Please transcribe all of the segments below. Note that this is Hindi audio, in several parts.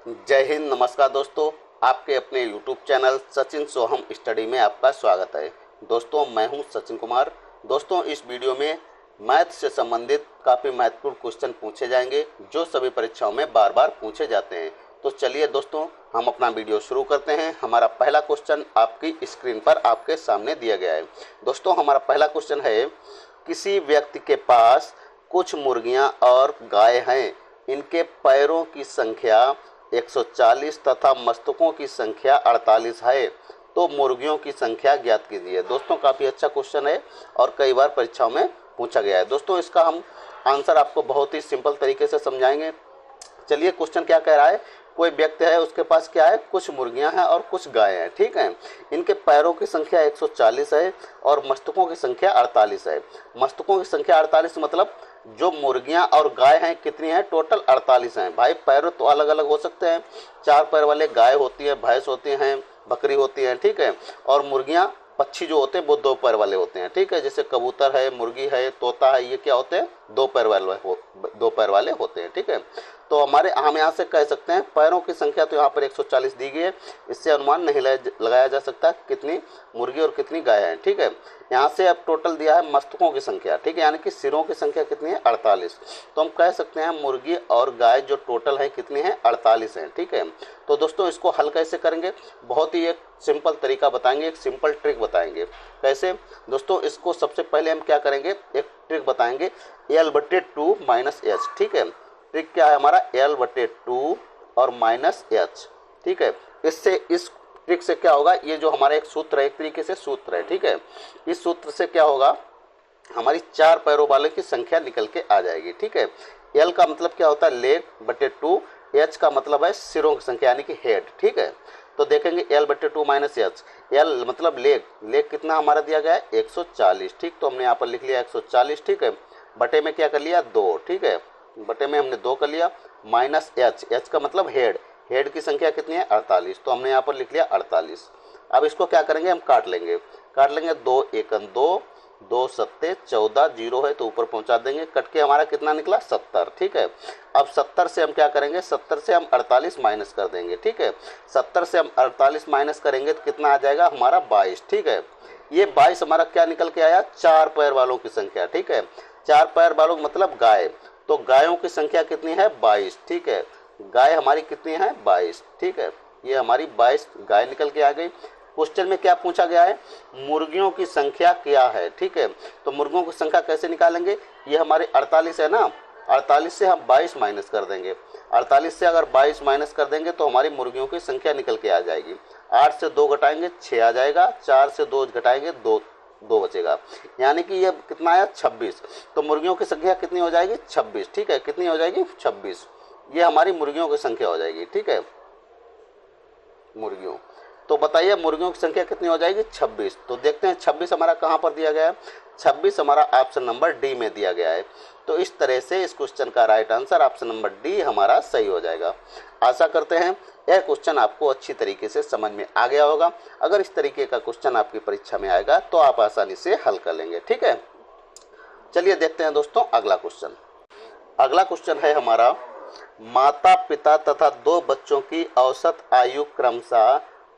जय हिंद, नमस्कार दोस्तों। आपके अपने YouTube चैनल सचिन सोहम स्टडी में आपका स्वागत है। दोस्तों, मैं हूं सचिन कुमार। दोस्तों, इस वीडियो में मैथ से संबंधित काफ़ी महत्वपूर्ण क्वेश्चन पूछे जाएंगे जो सभी परीक्षाओं में बार बार पूछे जाते हैं। तो चलिए दोस्तों, हम अपना वीडियो शुरू करते हैं। हमारा पहला क्वेश्चन आपकी स्क्रीन पर आपके सामने दिया गया है। दोस्तों, हमारा पहला क्वेश्चन है, किसी व्यक्ति के पास कुछ मुर्गियां और गाय हैं। इनके पैरों की संख्या 140 तथा मस्तकों की संख्या 48 है, तो मुर्गियों की संख्या ज्ञात कीजिए। दोस्तों, काफ़ी अच्छा क्वेश्चन है और कई बार परीक्षाओं में पूछा गया है। दोस्तों, इसका हम आंसर आपको बहुत ही सिंपल तरीके से समझाएंगे। चलिए, क्वेश्चन क्या कह रहा है। कोई व्यक्ति है, उसके पास क्या है, कुछ मुर्गियां हैं और कुछ गाय हैं। ठीक है, इनके पैरों की संख्या 140 है और मस्तकों की संख्या 48 है। मस्तकों की संख्या 48 मतलब जो मुर्गियां और गाय हैं कितनी हैं, टोटल 48 हैं। भाई, पैर तो अलग अलग हो सकते हैं। 4 पैर वाले गाय होती है, भैंस होती हैं, बकरी होती है। ठीक है, और मुर्गियां, पक्षी जो होते हैं वो 2 पैर वाले होते हैं। ठीक है, जैसे कबूतर है, मुर्गी है, तोता है, ये क्या होते हैं, 2 पैर वाले होते हैं। ठीक है, तो हम यहाँ से कह सकते हैं पैरों की संख्या तो यहाँ पर 140 दी गई है। इससे अनुमान नहीं लगाया जा सकता कितनी मुर्गी और कितनी गाय है। ठीक है, यहाँ से अब टोटल दिया है मस्तकों की संख्या। ठीक है, यानी कि सिरों की संख्या कितनी है, 48। तो हम कह सकते हैं मुर्गी और गाय जो टोटल है कितनी है, 48 है। ठीक है, तो दोस्तों इसको हल कैसे करेंगे, बहुत ही एक सिंपल तरीका बताएंगे, एक सिंपल ट्रिक बताएंगे। कैसे दोस्तों, इसको सबसे पहले हम क्या करेंगे, एक ट्रिक बताएंगे, L/2 - H। ठीक है, ट्रिक क्या है हमारा, L/2 और -H। ठीक है, इससे इस ट्रिक से क्या होगा, ये जो हमारा एक सूत्र है, एक तरीके से सूत्र है। ठीक है, इस सूत्र से क्या होगा, हमारी 4 पैरों वाले की संख्या निकल के आ जाएगी। ठीक है, L का मतलब क्या होता है, लेग/2, H का मतलब है सिरों की संख्या यानी कि हेड। ठीक है, तो देखेंगे L/2 - H। L मतलब लेग कितना हमारा दिया गया है, 140। ठीक, तो हमने यहाँ पर लिख लिया 140। ठीक है, बटे में क्या कर लिया, 2। ठीक है, बटे में हमने 2 कर लिया, -H का मतलब हेड की संख्या कितनी है, 48। तो हमने यहाँ पर लिख लिया 48। अब इसको क्या करेंगे, हम काट लेंगे। 2 एकम 2, 2 सत्ते 14, 0 है तो ऊपर पहुंचा देंगे। कट के हमारा कितना निकला, 70। ठीक है, अब 70 से हम क्या करेंगे, 70 से हम 48 माइनस कर देंगे। ठीक है, 70 से हम 48 माइनस करेंगे तो कितना आ जाएगा हमारा, 22। ठीक है, ये 22 हमारा क्या निकल के आया, 4 पैर वालों की संख्या। ठीक है, 4 पैर वालों मतलब गाय, तो गायों की संख्या कितनी है, 22। ठीक है, गाय हमारी कितनी है, 22। ठीक है, ये हमारी 22 गाय निकल के आ गई। क्वेश्चन में क्या पूछा गया है, मुर्गियों की संख्या क्या है। ठीक है, तो मुर्गियों की संख्या कैसे निकालेंगे, ये हमारे 48 है ना, 48 से हम 22 माइनस कर देंगे। 48 से अगर 22 माइनस कर देंगे तो हमारी मुर्गियों की संख्या निकल के आ जाएगी। 8 से 2 घटाएंगे 6 आ जाएगा, 4 से 2 घटाएंगे 2 बचेगा, यानी कि ये कितना आया, 26। तो मुर्गियों की संख्या कितनी हो जाएगी, 26। ठीक है, कितनी हो जाएगी, 26। ये हमारी मुर्गियों की संख्या हो जाएगी। ठीक है, मुर्गियों, तो बताइए मुर्गियों की संख्या कितनी हो जाएगी, 26। तो देखते हैं 26 हमारा कहाँ पर दिया गया है, 26 हमारा ऑप्शन नंबर डी में दिया गया है। तो इस तरह से इस क्वेश्चन का right answer option number D हमारा सही हो जाएगा। आशा करते हैं यह क्वेश्चन आपको अच्छी तरीके से समझ में आ गया होगा। अगर इस तरीके का क्वेश्चन आपकी परीक्षा में आएगा तो आप आसानी से हल कर लेंगे। ठीक है, चलिए देखते हैं दोस्तों अगला क्वेश्चन। अगला क्वेश्चन है हमारा, माता पिता तथा 2 बच्चों की औसत आयु क्रमशः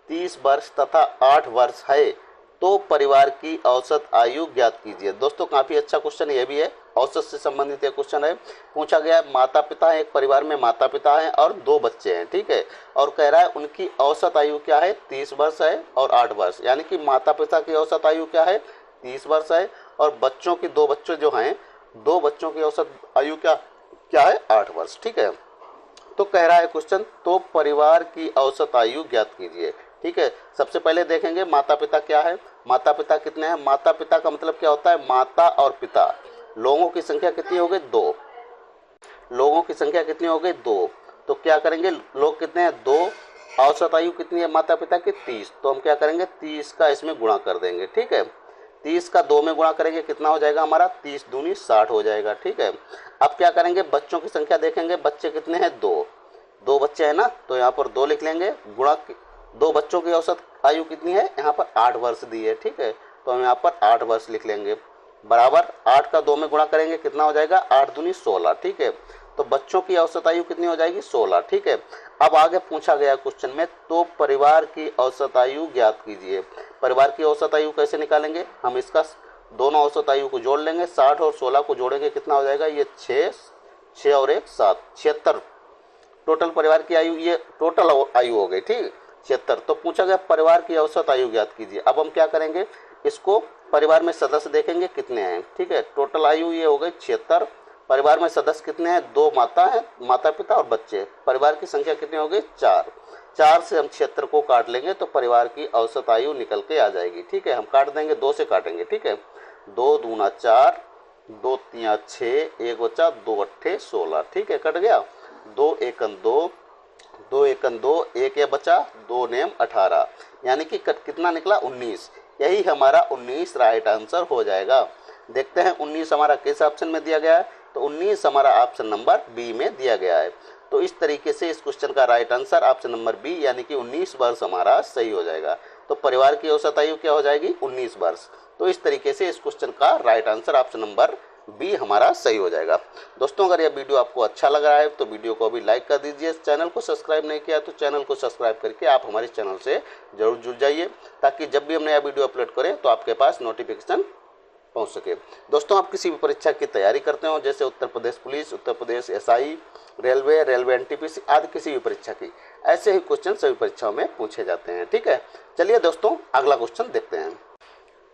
30 वर्ष तथा 8 वर्ष है, तो परिवार की औसत आयु ज्ञात कीजिए। दोस्तों, काफी अच्छा क्वेश्चन ये भी है, औसत से संबंधित एक क्वेश्चन है। पूछा गया है, माता पिता है, एक परिवार में माता पिता हैं और 2 बच्चे हैं। ठीक है, और कह रहा है उनकी औसत आयु क्या है, 30 वर्ष है और 8 वर्ष, यानी कि माता पिता की औसत आयु क्या है, 30 वर्ष है, और बच्चों की 2 बच्चे जो हैं, 2 बच्चों की औसत आयु क्या है, 8 वर्ष। ठीक है, तो कह रहा है क्वेश्चन, तो परिवार की औसत आयु ज्ञात कीजिए। ठीक है, सबसे पहले देखेंगे माता पिता क्या है, माता पिता कितने हैं। माता पिता का मतलब क्या होता है, माता और पिता, लोगों की संख्या कितनी हो गई, 2। लोगों की संख्या कितनी हो गई, 2। तो क्या करेंगे, लोग कितने हैं, 2, औसत आयु कितनी है माता पिता की, 30। तो हम क्या करेंगे, 30 का इसमें गुणा कर देंगे। ठीक है, 30 का 2 में गुणा करेंगे, कितना हो जाएगा हमारा, 30 दूनी 60 हो जाएगा। ठीक है, अब क्या करेंगे, बच्चों की संख्या देखेंगे, बच्चे कितने हैं, 2 बच्चे हैं ना, तो यहाँ पर 2 लिख लेंगे, गुणा 2 बच्चों की औसत आयु कितनी है, यहाँ पर 8 वर्ष दी है। ठीक है, तो हम यहाँ पर 8 वर्ष लिख लेंगे, बराबर 8 का 2 में गुणा करेंगे, कितना हो जाएगा, 8 दूनी 16। ठीक है, तो बच्चों की औसत आयु कितनी हो जाएगी 16। ठीक है, अब आगे पूछा गया क्वेश्चन में, तो परिवार की औसत आयु ज्ञात कीजिए। परिवार की औसत आयु कैसे निकालेंगे, हम इसका दोनों औसत आयु को जोड़ लेंगे, 60 और 16 को जोड़ेंगे कितना हो जाएगा, ये 6 और 1 7, 76 टोटल परिवार की आयु, ये टोटल आयु हो गई। ठीक, 76। तो पूछा गया परिवार की औसत आयु ज्ञात कीजिए। अब हम क्या करेंगे, इसको परिवार में सदस्य देखेंगे कितने हैं। ठीक है, टोटल आयु ये हो गई 76। परिवार में सदस्य कितने हैं, 2 माता है, माता पिता और बच्चे। परिवार की संख्या कितनी हो गई 4। 4 से हम 76 को काट लेंगे तो परिवार की औसत आयु निकल के आ जाएगी। ठीक है, हम काट देंगे, 2 से काटेंगे। ठीक है, 2 दूना 4, 2 तिया 6, 1 बचा, 2 अट्ठे 16। ठीक है, कट गया, 2 एकन 2, 2 एकन 2, 1 ये बचा, 2 नेम 18, यानी कि कितना निकला 19। यही हमारा 19 राइट आंसर हो जाएगा। देखते हैं 19 हमारा किस ऑप्शन में दिया गया है, तो 19 हमारा ऑप्शन नंबर बी में दिया गया है। तो इस तरीके से इस क्वेश्चन का right answer option number B यानी कि 19 वर्ष हमारा सही हो जाएगा। तो परिवार की औसत आयु क्या हो जाएगी 19 वर्ष। तो इस तरीके से इस क्वेश्चन का right answer option number B हमारा सही हो जाएगा। दोस्तों, अगर यह वीडियो आपको अच्छा लग रहा है तो वीडियो को अभी लाइक कर दीजिए। चैनल को सब्सक्राइब नहीं किया तो चैनल को सब्सक्राइब करके आप हमारे चैनल से जरूर जुड़ जाइए, ताकि जब भी हम नया वीडियो अपलोड करें तो आपके पास नोटिफिकेशन पहुंच सके। दोस्तों, आप किसी भी परीक्षा की तैयारी करते हो, जैसे Uttar Pradesh police, Uttar Pradesh SI, railway NTPC आदि किसी भी परीक्षा की, ऐसे ही क्वेश्चन सभी परीक्षाओं में पूछे जाते हैं। ठीक है, चलिए दोस्तों अगला क्वेश्चन देखते हैं।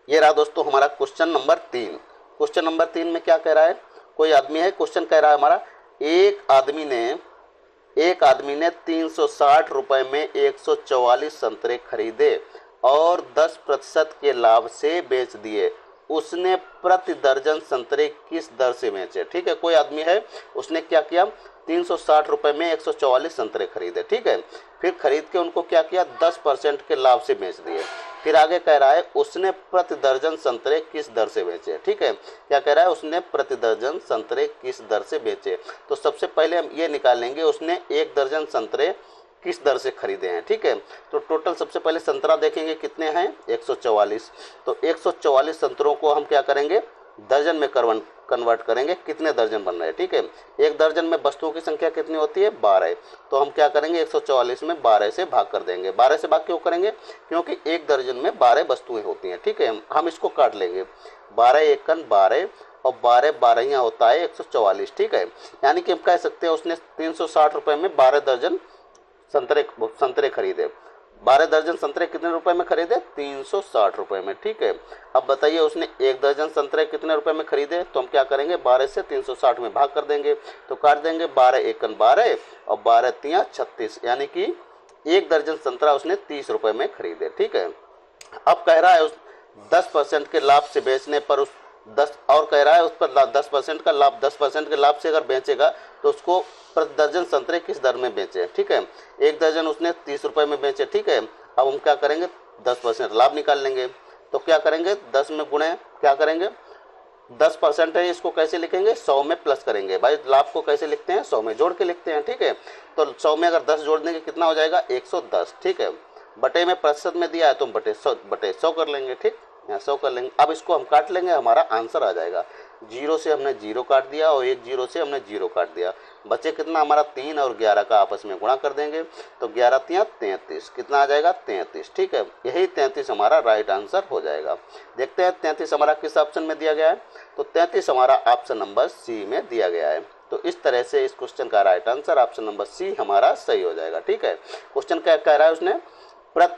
ये रहा दोस्तों हमारा क्वेश्चन नंबर 3। क्वेश्चन नंबर 3 में क्या कह रहा है, कोई आदमी है, क्वेश्चन कह रहा है हमारा, एक आदमी ने 360 रुपए में 144 संतरे खरीदे और 10% के लाभ से बेच दिए। उसने प्रति दर्जन संतरे किस दर से बेचे। ठीक है, कोई आदमी है, उसने क्या किया, 360 रुपए में 144 संतरे खरीदे। ठीक है, फिर खरीद के उनको क्या किया, 10% के लाभ से बेच दिए। फिर आगे कह रहा है उसने प्रति दर्जन संतरे किस दर से बेचे। ठीक है, क्या कह रहा है, उसने प्रति दर्जन संतरे किस दर से बेचे। तो सबसे पहले हम ये निकालेंगे उसने 1 दर्जन संतरे किस दर से खरीदे हैं। ठीक है, तो टोटल सबसे पहले संतरा देखेंगे कितने हैं 144। तो 144 संतरों को हम क्या करेंगे, दर्जन में कन्वर्ट करेंगे, कितने दर्जन बन रहे हैं। ठीक है, एक दर्जन में वस्तुओं की संख्या कितनी होती है 12। तो हम क्या करेंगे 144 में 12 से भाग कर देंगे। 12 से भाग क्यों करेंगे, क्योंकि एक दर्जन में 12 वस्तुएं होती हैं। ठीक है, हम इसको काट लेंगे, 12 एकन 12 और 12 12 होता है 144। ठीक है, यानी कि हम कह सकते हैं उसने 360 रुपए में 12 दर्जन संतरे खरीदे। 12 दर्जन संतरे कितने रुपए में खरीदे, 360 रुपए में। ठीक है, अब बताइए उसने 1 दर्जन संतरे कितने रुपए में खरीदे। तो हम क्या करेंगे 12 से 360 में भाग कर देंगे, तो काट देंगे 12 एकन 12 और 12 तिया 36, यानी कि 1 दर्जन संतरा उसने 30 रुपए में खरीदे। ठीक है, अब कह रहा है उस 10% के लाभ से बेचने पर उस 10 और कह रहा है उस पर 10% का लाभ, 10% के लाभ से अगर बेचेगा तो उसको प्रति दर्जन संतरे किस दर में बेचे। ठीक है, 1 दर्जन उसने 30 रुपए में बेचे। ठीक है, अब हम क्या करेंगे 10% लाभ निकाल लेंगे। तो क्या करेंगे 10 में गुणे, क्या करेंगे 10% है, इसको कैसे लिखेंगे 100 में प्लस करेंगे। भाई लाभ को कैसे लिखते हैं 100 में जोड़ के लिखते हैं। ठीक है, तो 100 में अगर 10 जोड़ देंगे कितना हो जाएगा 110। ठीक है, बटे में प्रतिशत में दिया है तो हम बटे 100 कर लेंगे। ठीक, यहाँ 100 कर लेंगे। अब इसको हम काट लेंगे, हमारा आंसर आ जाएगा। 0 से हमने 0 काट दिया और 1 0 से हमने 0 काट दिया, बचे कितना हमारा 3 और 11 का आपस में गुणा कर देंगे तो 11 तिया 33, कितना आ जाएगा 33। ठीक है, यही 33 हमारा राइट आंसर हो जाएगा। देखते हैं 33 हमारा किस ऑप्शन में दिया गया है, तो 33 हमारा ऑप्शन नंबर सी में दिया गया है। तो इस तरह से इस क्वेश्चन का right answer option number C हमारा सही हो जाएगा। ठीक है, क्वेश्चन क्या कह रहा है,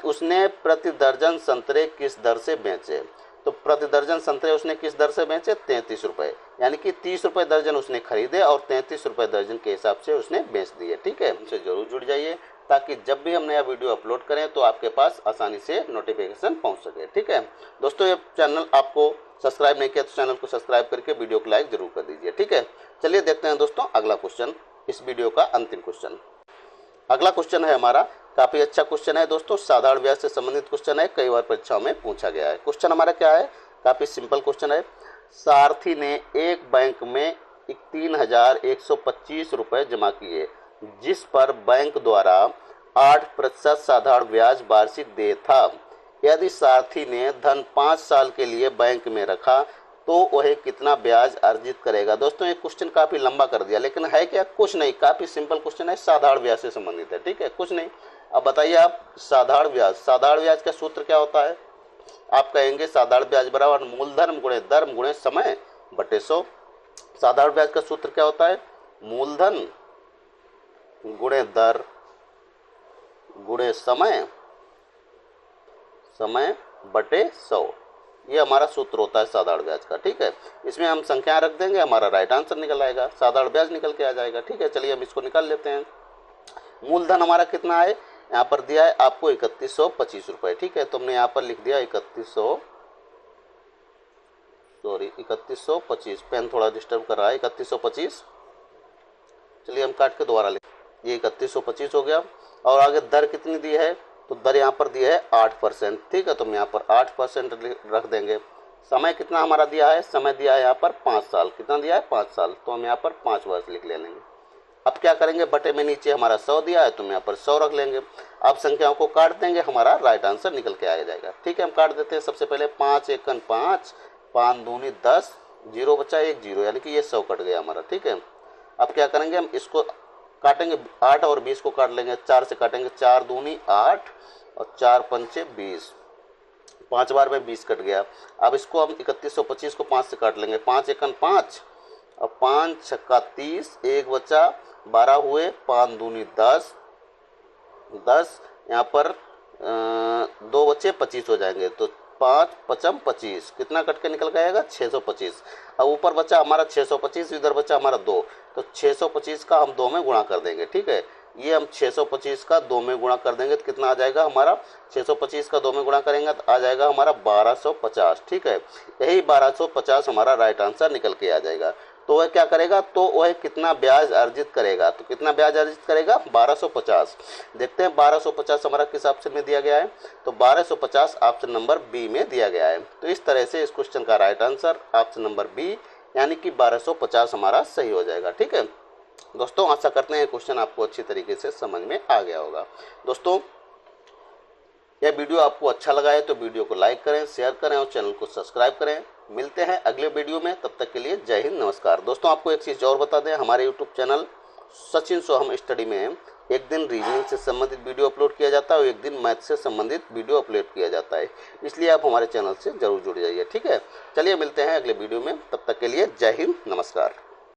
उसने प्रति दर्जन संतरे किस दर से बेचे। तो प्रति दर्जन संतरे उसने किस दर से बेचे 33 रुपए, यानी कि 30 रुपए दर्जन उसने खरीदे और 33 रुपए दर्जन के हिसाब से उसने बेच दिए। ठीक है, हमसे जरूर जुड़ जाइए ताकि जब भी हम नया वीडियो अपलोड करें तो आपके पास आसानी से नोटिफिकेशन पहुंच सके। ठीक है दोस्तों, ये चैनल आपको सब्सक्राइब नहीं किया तो चैनल को सब्सक्राइब करके वीडियो को लाइक जरूर कर दीजिए। ठीक है, चलिए देखते हैं दोस्तों अगला क्वेश्चन, इस वीडियो का अंतिम क्वेश्चन। अगला क्वेश्चन है हमारा, काफी अच्छा क्वेश्चन है दोस्तों, साधारण ब्याज से संबंधित क्वेश्चन है, कई बार परीक्षाओं में पूछा गया है। क्वेश्चन हमारा क्या है, काफी सिंपल क्वेश्चन है। सारथी ने एक बैंक में 3125 रुपए जमा किए, जिस पर बैंक द्वारा 8% साधारण ब्याज वार्षिक दे था। यदि सारथी ने धन 5 साल के लिए बैंक में रखा तो वह कितना ब्याज अर्जित करेगा। दोस्तों ये क्वेश्चन काफी लंबा कर दिया, लेकिन है क्या, कुछ नहीं, काफी सिंपल क्वेश्चन है, साधारण ब्याज से संबंधित है, ठीक है, कुछ नहीं। अब बताइए आप, साधारण ब्याज का सूत्र क्या होता है। आप कहेंगे साधारण ब्याज बराबर मूलधन गुणे दर गुणे समय बटे 100। साधारण ब्याज का सूत्र क्या होता है, मूलधन गुणे दर गुणे समय बटे 100, ये हमारा सूत्र होता है साधारण ब्याज का, ठीक है। इसमें हम संख्या रख देंगे, हमारा राइट आंसर निकल आएगा, साधारण ब्याज निकल के आ जाएगा, ठीक है। चलिए हम इसको निकाल लेते हैं। मूलधन हमारा कितना है, यहाँ पर दिया है आपको 3125 रुपए, ठीक है। तो हमने यहाँ पर लिख दिया 3125, पेन थोड़ा डिस्टर्ब कर रहा है, 3125। चलिए हम काट के दोबारा लिख, ये 3125 हो गया। और आगे दर कितनी दी है, तो दर यहाँ पर दिया है 8%, ठीक है। तो हम यहाँ पर 8% रख देंगे। समय कितना हमारा दिया है, समय दिया है यहाँ पर 5 साल, कितना दिया है 5 साल, तो हम यहाँ पर 5 वर्ष लिख लेंगे। अब क्या करेंगे, बटे में नीचे हमारा 100 दिया है, तो हम यहाँ पर 100 रख लेंगे। अब संख्याओं को काट देंगे, हमारा राइट आंसर निकल के आ जाएगा, ठीक है। हम काट देते हैं। सबसे पहले 5 एकन 5, 5 दूनी 10, 0 बचा 1 0, यानी कि ये 100 कट गया हमारा, ठीक है। अब क्या करेंगे, हम इसको काटेंगे, 8 और 20 को काट लेंगे, 4 से काटेंगे, 4 दूनी 8 और 4 पंचे 20, 5 बार में 20 कट गया। अब इसको हम 3125 को 5 से काट लेंगे, 5 एकन 5 और 5 छक्का 30, 1 बचा 12 हुए, 5 दूनी 10, यहाँ पर 2 बच्चे 25 हो जाएंगे, तो 5 पचम 25, कितना कट के निकल जाएगा 625। अब ऊपर बचा हमारा 625, इधर बचा हमारा 2, तो 625 का हम 2 में गुणा कर देंगे, ठीक है। ये हम 625 का 2 में गुणा कर देंगे तो कितना आ जाएगा हमारा, 625 का 2 में गुणा करेंगे तो आ जाएगा हमारा 1250, ठीक है। यही 1250 हमारा राइट आंसर निकल के आ जाएगा। तो वह क्या करेगा, तो वह कितना ब्याज अर्जित करेगा, तो कितना ब्याज अर्जित करेगा 1250। देखते हैं 1250 हमारा किस ऑप्शन में दिया गया है, तो 1250 ऑप्शन नंबर बी में दिया गया है। तो इस तरह से इस क्वेश्चन का right answer option number B, यानी कि 1250 हमारा सही हो जाएगा, ठीक है। दोस्तों आशा करते हैं क्वेश्चन आपको अच्छी तरीके से समझ में आ गया होगा। दोस्तों यह वीडियो आपको अच्छा लगा है तो वीडियो को लाइक करें, शेयर करें और चैनल को सब्सक्राइब करें। मिलते हैं अगले वीडियो में, तब तक के लिए जय हिंद, नमस्कार। दोस्तों आपको एक चीज़ और बता दें, हमारे यूट्यूब चैनल सचिन सोहम स्टडी में एक दिन रीजनिंग से संबंधित वीडियो अपलोड किया जाता है और एक दिन मैथ से संबंधित वीडियो अपलोड किया जाता है, इसलिए आप हमारे चैनल से जरूर जुड़ जाइए, ठीक है। चलिए मिलते हैं अगले वीडियो में, तब तक के लिए जय हिंद, नमस्कार।